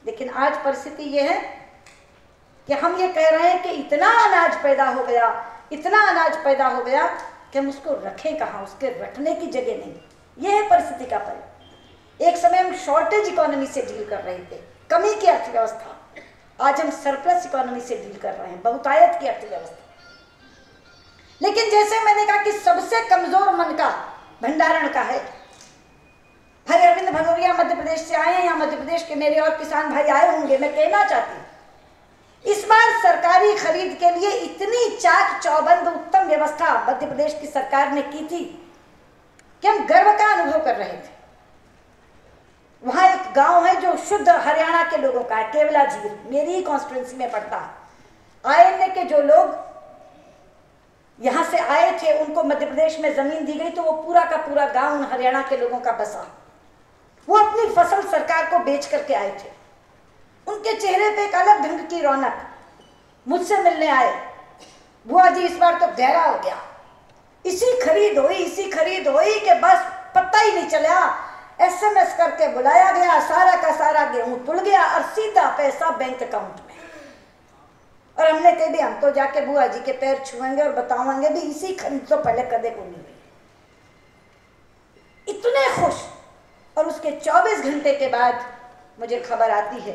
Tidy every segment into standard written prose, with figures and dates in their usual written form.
लेकिन आज परिस्थिति ये है कि हम ये कह रहे हैं कि इतना अनाज पैदा हो गया, इतना अनाज पैदा हो गया कि हम उसको रखें कहाँ, उसके रखने की जगह नहीं। ये है परिस्थिति का परिणाम। एक समय हम शॉर्टेज इकोनॉमी से डील कर रहे थे, कमी की अर्थव्यवस्था। आज हम सरप्लस इकोनॉमी से डील कर रहे हैं, बहुतायत की अर्थव्यवस्था। लेकिन जैसे मैंने कहा कि सबसे कमजोर मन का भंडारण का है। भाई अरविंद भदौरिया मध्य प्रदेश से आए हैं, या मध्य प्रदेश के मेरे और किसान भाई आए होंगे। मैं कहना चाहती हूँ, इस बार सरकारी खरीद के लिए इतनी चाक चौबंद उत्तम व्यवस्था मध्य प्रदेश की सरकार ने की थी कि हम गर्व का अनुभव कर रहे थे। वहां एक गांव है जो शुद्ध हरियाणा के लोगों का है, केवला झील, मेरी ही कॉन्स्टिट्यूंसी में पड़ता है। आईएनए के जो लोग यहां से आए थे, उनको मध्य प्रदेश में जमीन दी गई, तो वो पूरा का पूरा गांव उन हरियाणा के लोगों का बसा। वो अपनी फसल सरकार को बेच करके आए थे। उनके चेहरे पे एक अलग ढंग की रौनक। मुझसे मिलने आए, बुआ जी इस बार तो गहरा हो गया, इसी खरीद हुई कि बस पता ही नहीं चला। एसएमएस करके बुलाया गया, सारा का सारा गेहूं तुल गया और सीधा पैसा बैंक अकाउंट में। और हमने कह दिया हम तो जाके बुआ जी के पैर छुएंगे और बतावाएंगे भी इसी खरीद तो पहले कदे को नहीं हुई। इतने खुश। और उसके 24 घंटे के बाद मुझे खबर आती है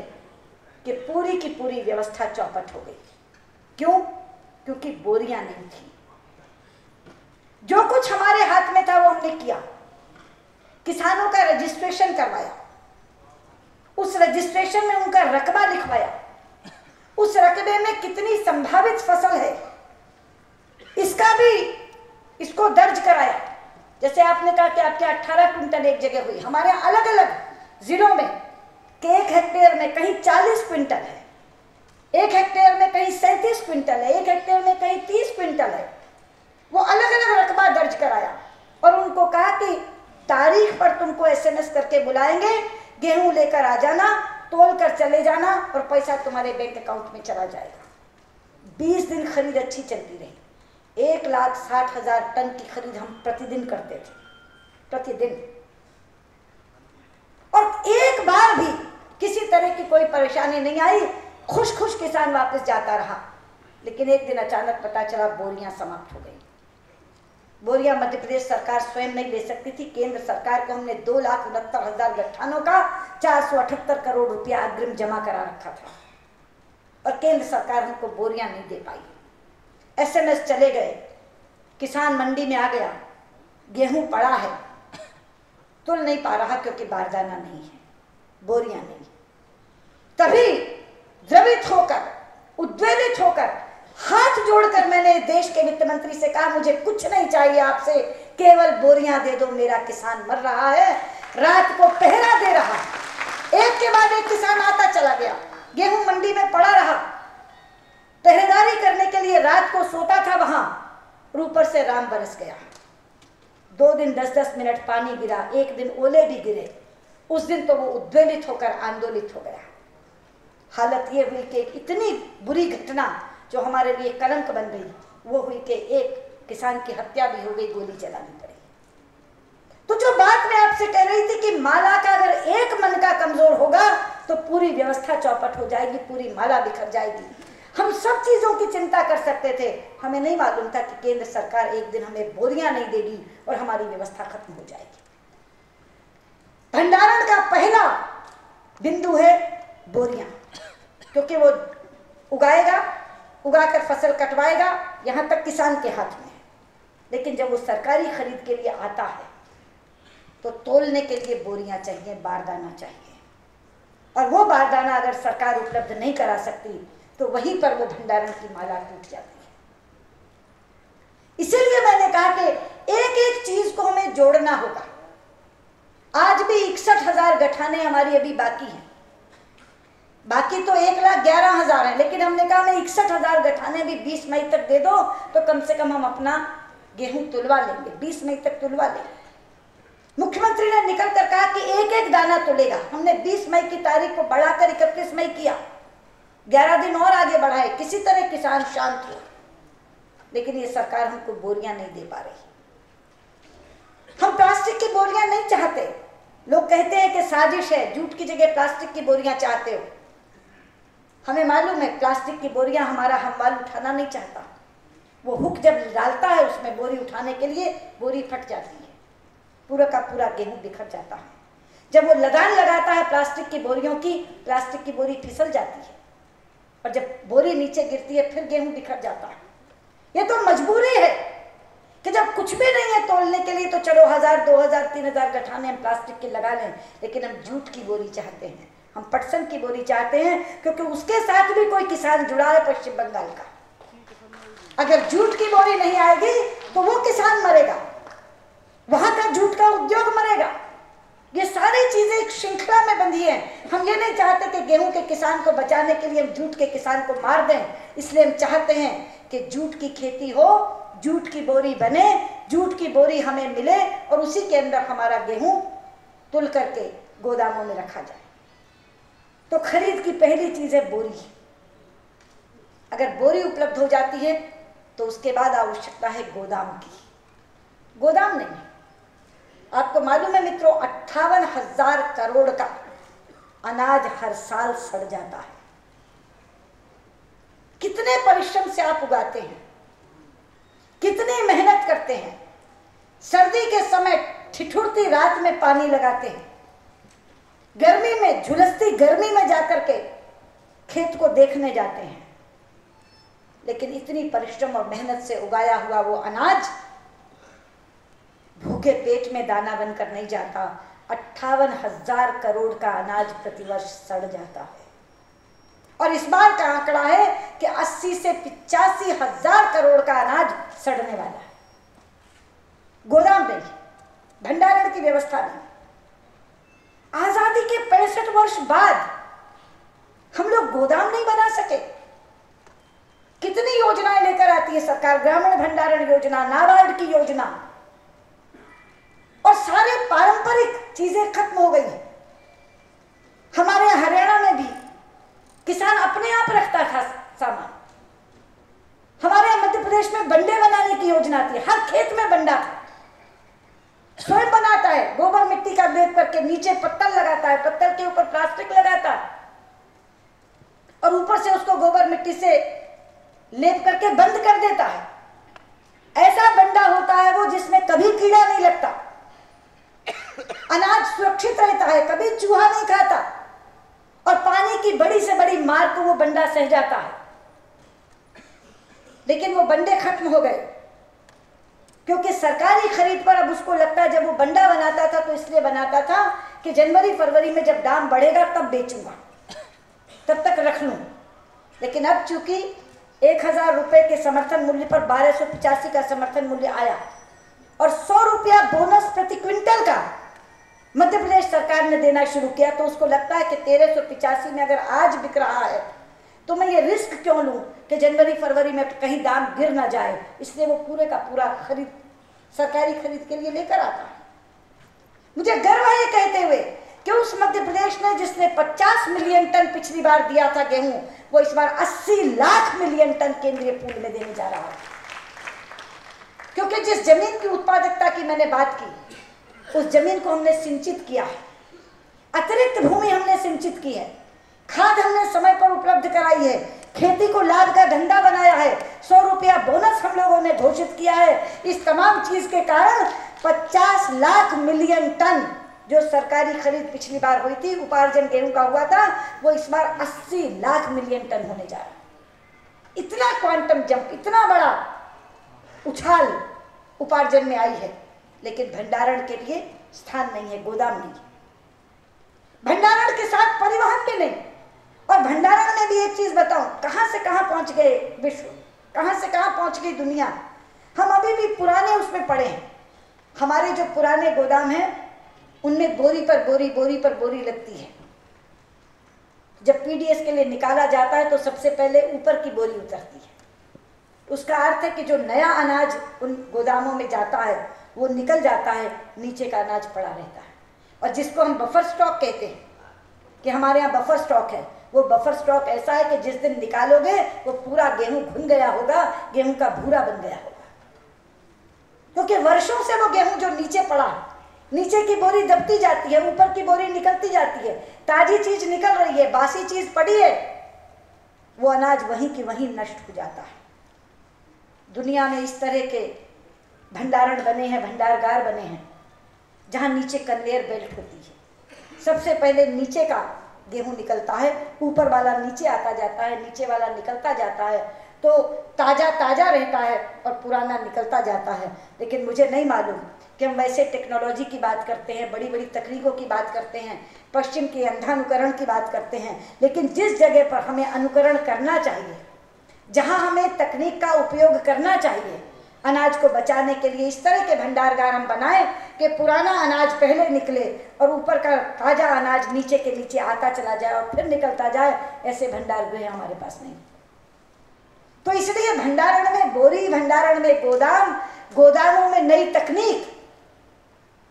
कि पूरी की पूरी व्यवस्था चौपट हो गई। क्यों? क्योंकि बोरियां नहीं थी। जो कुछ हमारे हाथ में था वो हमने किया। किसानों का रजिस्ट्रेशन करवाया, उस रजिस्ट्रेशन में उनका रकबा लिखवाया, उस रकबे में कितनी संभावित फसल है इसको दर्ज कराया। जैसे आपने कहा कि आपके 18 क्विंटल एक जगह हुई, हमारे अलग अलग जिलों में कि 1 हेक्टेयर में कहीं 40 क्विंटल है, 1 हेक्टेयर में कहीं 37 क्विंटल है, 1 हेक्टेयर में कहीं 30 क्विंटल है। वो अलग अलग रकबा दर्ज कराया और उनको कहा कि तारीख पर तुमको एसएमएस करके बुलाएंगे, गेहूं लेकर आ जाना, तोल कर चले जाना और पैसा तुम्हारे बैंक अकाउंट में चला जाएगा। 20 दिन खरीद अच्छी चलती रही। 1,60,000 टन की खरीद हम प्रतिदिन करते थे, प्रतिदिन। और एक बार भी किसी तरह की कोई परेशानी नहीं आई, खुश खुश किसान वापस जाता रहा। लेकिन एक दिन अचानक पता चला बोरियां समाप्त हो गई। बोरियां मध्य प्रदेश सरकार स्वयं नहीं ले सकती थी। केंद्र सरकार को हमने 2,69,000 गठानों का 478 करोड़ रुपया अग्रिम जमा करा रखा था और केंद्र सरकार हमको बोरियां नहीं दे पाई। एसएमएस चले गए, किसान मंडी में आ गया, गेहूं पड़ा है, तुल नहीं पा रहा क्योंकि बारदाना नहीं है, बोरियां नहीं। तभी द्रवित होकर, उद्वेलित होकर, हाथ जोड़कर मैंने देश के वित्त मंत्री से कहा मुझे कुछ नहीं चाहिए आपसे, केवल बोरियां दे दो। मेरा किसान मर रहा है, रात को पहरा दे रहा है। एक के बाद एक किसान आता चला गया, गेहूं मंडी में पड़ा रहा, पहरेदारी करने के लिए रात को सोता था वहां, और ऊपर से राम बरस गया। 2 दिन 10-10 मिनट पानी गिरा, एक दिन ओले भी गिरे। उस दिन तो वो उद्वेलित होकर आंदोलित हो गया। हालत ये हुई कि इतनी बुरी घटना जो हमारे लिए कलंक बन गई, वो हुई कि एक किसान की हत्या भी हो गई, गोली चलानी पड़ी। तो जो बात मैं आपसे कह रही थी कि माला का अगर एक मन का कमजोर होगा तो पूरी व्यवस्था चौपट हो जाएगी, पूरी माला बिखर जाएगी। हम सब चीजों की चिंता कर सकते थे, हमें नहीं मालूम था कि केंद्र सरकार एक दिन हमें बोरियां नहीं देगी और हमारी व्यवस्था खत्म हो जाएगी। भंडारण का पहला बिंदु है बोरियां, क्योंकि वो उगाएगा, उगाकर फसल कटवाएगा, यहां तक किसान के हाथ में है। लेकिन जब वो सरकारी खरीद के लिए आता है तो तोलने के लिए बोरियां चाहिए, बारदाना चाहिए। और वो बारदाना अगर सरकार उपलब्ध नहीं करा सकती तो वहीं पर वो भंडारण की माला टूट जाती है। इसीलिए मैंने कहा कि एक एक चीज को हमें जोड़ना होगा। आज भी 61,000 गठाने हमारी अभी बाकी हैं। बाकी तो 1,11,000 है, लेकिन हमने कहा हमें 61,000 गठाने भी 20 मई तक दे दो तो कम से कम हम अपना गेहूं तुलवा लेंगे, 20 मई तक तुलवा लेंगे। मुख्यमंत्री ने निकल कर कहा कि एक एक दाना तुलेगा। हमने 20 मई की तारीख को बढ़ाकर 31 मई किया, 11 दिन और आगे बढ़ाए, किसी तरह किसान शांत हो। लेकिन ये सरकार हमको बोरियां नहीं दे पा रही। हम प्लास्टिक की बोरियां नहीं चाहते, लोग कहते हैं कि साजिश है, जूट की जगह प्लास्टिक की बोरियां चाहते हो। हमें मालूम है प्लास्टिक की बोरियां हमारा हमवाल उठाना नहीं चाहता। वो हुक जब डालता है उसमें बोरी उठाने के लिए, बोरी फट जाती है, पूरा का पूरा गेहूं बिखर जाता है। जब वो लदान लगाता है प्लास्टिक की बोरियों की, प्लास्टिक की बोरी फिसल जाती है, और जब बोरी नीचे गिरती है फिर गेहूं बिखर जाता है। ये तो मजबूरी है कि जब कुछ भी नहीं है तोलने के लिए तो चलो 1000, 2000, 3000 गठाने हम प्लास्टिक के लगा लें, लेकिन हम जूट की बोरी चाहते हैं, हम पटसन की बोरी चाहते हैं, क्योंकि उसके साथ भी कोई किसान जुड़ा है पश्चिम बंगाल का। अगर जूट की बोरी नहीं आएगी तो वो किसान मरेगा, वहां का जूट का उद्योग मरेगा। ये सारी चीजें एक श्रृंखला में बंधी हैं। हम ये नहीं चाहते कि गेहूं के किसान को बचाने के लिए हम जूट के किसान को मार दें, इसलिए हम चाहते हैं कि जूट की खेती हो, जूट की बोरी बने, जूट की बोरी हमें मिले और उसी के अंदर हमारा गेहूं तुल करके गोदामों में रखा जाए। तो खरीद की पहली चीज है बोरी। अगर बोरी उपलब्ध हो जाती है तो उसके बाद आवश्यकता है गोदाम की। गोदाम नहीं, आपको मालूम है मित्रों, 58,000 करोड़ का अनाज हर साल सड़ जाता है। कितने परिश्रम से आप उगाते हैं, कितनी मेहनत करते हैं, सर्दी के समय ठिठुरती रात में पानी लगाते हैं, गर्मी में झुलसती गर्मी में जाकर के खेत को देखने जाते हैं, लेकिन इतनी परिश्रम और मेहनत से उगाया हुआ वो अनाज भूखे पेट में दाना बनकर नहीं जाता। 58,000 करोड़ का अनाज प्रतिवर्ष सड़ जाता है। और इस बार का आंकड़ा है कि 80 से 85,000 करोड़ का अनाज सड़ने वाला है। गोदाम नहीं, भंडारण की व्यवस्था नहीं। आजादी के 65 वर्ष बाद हम लोग गोदाम नहीं बना सके। कितनी योजनाएं लेकर आती है सरकार, ग्रामीण भंडारण योजना, नाबार्ड की योजना, और सारे पारंपरिक चीजें खत्म हो गई हैं। हमारे हरियाणा में भी किसान अपने आप रखता था सामान। हमारे मध्य प्रदेश में बंडे बनाने की योजना थी, हर खेत में बंडा था, स्वयं बनाता है, गोबर मिट्टी का लेप करके नीचे पत्तल लगाता है, पत्तल के ऊपर प्लास्टिक लगाता है और ऊपर से उसको गोबर मिट्टी से लेप करके बंद कर देता है। ऐसा बंडा होता है वो जिसमें कभी कीड़ा नहीं लगता, अनाज सुरक्षित रहता है, कभी चूहा नहीं खाता, और पानी की बड़ी से बड़ी मार को वो बंडा सह जाता है। लेकिन वो बंडे खत्म हो गए क्योंकि सरकारी खरीद पर अब उसको लगता है, जब वो बंडा बनाता था तो इसलिए बनाता था कि जनवरी फरवरी में जब दाम बढ़ेगा तब बेचूंगा, तब तक रख लूं। लेकिन अब चूंकि 1000 रुपए के समर्थन मूल्य पर 1285 का समर्थन मूल्य आया और 100 रुपया बोनस प्रति क्विंटल का मध्य प्रदेश सरकार ने देना शुरू किया, तो उसको लगता है कि 1385 में अगर आज बिक रहा है तो मैं ये रिस्क क्यों लूं कि जनवरी फरवरी में कहीं दाम गिर ना जाए। इसलिए वो पूरे का पूरा खरीद सरकारी खरीद के लिए लेकर आता है। मुझे गर्व है ये कहते हुए कि उस मध्य प्रदेश ने जिसने 50 मिलियन टन पिछली बार दिया था गेहूं, वो इस बार 80 लाख मिलियन टन केंद्रीय पूल में देने जा रहा है। क्योंकि जिस जमीन की उत्पादकता की मैंने बात की, उस जमीन को हमने सिंचित किया है, अतिरिक्त भूमि हमने सिंचित की है, खाद हमने समय पर उपलब्ध कराई है, खेती को लाभ का धंधा बनाया है, 100 रुपया बोनस हम लोगों ने घोषित किया है। इस तमाम चीज के कारण 50 लाख मिलियन टन जो सरकारी खरीद पिछली बार हुई थी, उपार्जन गेहूं का हुआ था, वो इस बार 80 लाख मिलियन टन होने जा रहा है। इतना क्वांटम जंप, इतना बड़ा उछाल उपार्जन में आई है, लेकिन भंडारण के लिए स्थान नहीं है, गोदाम नहीं। भंडारण के साथ परिवहन भी नहीं। और भंडारण में भी एक चीज बताऊं, कहां से कहां पहुंच गए विश्व, कहां से कहां पहुंच गई दुनिया। हम अभी भी पुराने उसमें पड़े हैं। हमारे जो पुराने गोदाम हैं उनमें बोरी पर बोरी, बोरी पर बोरी लगती है। जब पीडीएस के लिए निकाला जाता है तो सबसे पहले ऊपर की बोरी उतरती है। उसका अर्थ है कि जो नया अनाज उन गोदामों में जाता है वो निकल जाता है, नीचे का अनाज पड़ा रहता है। और जिसको हम बफर स्टॉक कहते हैं कि हमारे यहाँ बफर स्टॉक है, वो बफर स्टॉक ऐसा है कि जिस दिन निकालोगे वो पूरा गेहूं घुन गया होगा, गेहूं का भूरा बन गया होगा, क्योंकि वर्षों से वो गेहूं जो नीचे पड़ा नीचे की बोरी दबती जाती है, ऊपर की बोरी निकलती जाती है। ताजी चीज निकल रही है, बासी चीज पड़ी है, वो अनाज वहीं की वहीं नष्ट हो जाता है। दुनिया में इस तरह के भंडारण बने हैं, भंडारगार बने हैं, जहां नीचे कन्वेयर बेल्ट होती है। सबसे पहले नीचे का गेहूं निकलता है, ऊपर वाला नीचे आता जाता है, नीचे वाला निकलता जाता है, तो ताज़ा ताज़ा रहता है और पुराना निकलता जाता है। लेकिन मुझे नहीं मालूम कि हम वैसे टेक्नोलॉजी की बात करते हैं, बड़ी बड़ी तकनीकों की बात करते हैं, पश्चिम के अंधानुकरण की बात करते हैं, लेकिन जिस जगह पर हमें अनुकरण करना चाहिए, जहां हमें तकनीक का उपयोग करना चाहिए, अनाज को बचाने के लिए इस तरह के भंडारगार हम बनाएं कि पुराना अनाज पहले निकले और ऊपर का ताज़ा अनाज नीचे के नीचे आता चला जाए और फिर निकलता जाए। ऐसे भंडारगृह हमारे पास नहीं। तो इसलिए भंडारण में बोरी, भंडारण में गोदाम, गोदामों में नई तकनीक।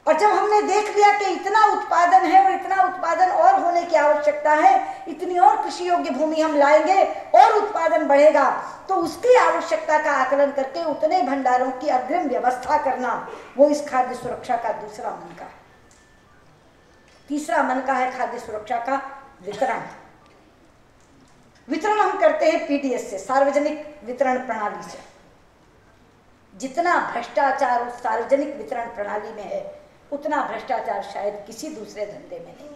और जब हमने देख लिया कि इतना उत्पादन है और इतना उत्पादन और होने की आवश्यकता है, इतनी और कृषि योग्य भूमि हम लाएंगे और उत्पादन बढ़ेगा, तो उसकी आवश्यकता का आकलन करके उतने भंडारों की अग्रिम व्यवस्था करना, वो इस खाद्य सुरक्षा का दूसरा मन का है। तीसरा मन का है खाद्य सुरक्षा का वितरण। वितरण हम करते हैं पीडीएस से, सार्वजनिक वितरण प्रणाली से। जितना भ्रष्टाचार उस सार्वजनिक वितरण प्रणाली में है, उतना भ्रष्टाचार शायद किसी दूसरे धंधे में नहीं।